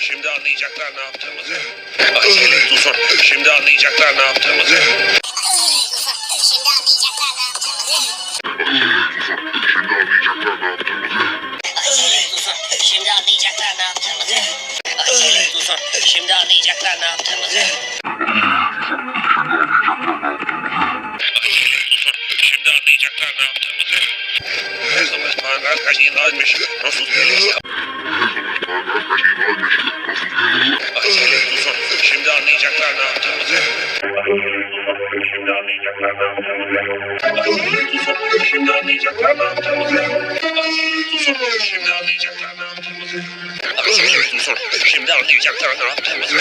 Şimdi anlayacaklar ne yaptığımızı. Acele susun. Şimdi anlayacaklar ne yaptığımızı. Şimdi anlayacaklar ne yaptığımızı. Şimdi anlayacaklar ne yaptığımızı. Acele susun. Şimdi anlayacaklar ne yaptığımızı. Şimdi anlayacaklar ne yaptığımızı. Hızımız pangar kaçınlarmış. Nasıl geliyor? Acele susun. Şimdi anlayacaklar ne yaptığımızı. Şimdi anlayacaklar ne yaptığımızı. Acele susun. Şimdi anlayacaklar ne yaptığımızı. Acele susun. Şimdi anlayacaklar ne yaptığımızı. Acele susun. Şimdi anlayacaklar ne yaptığımızı.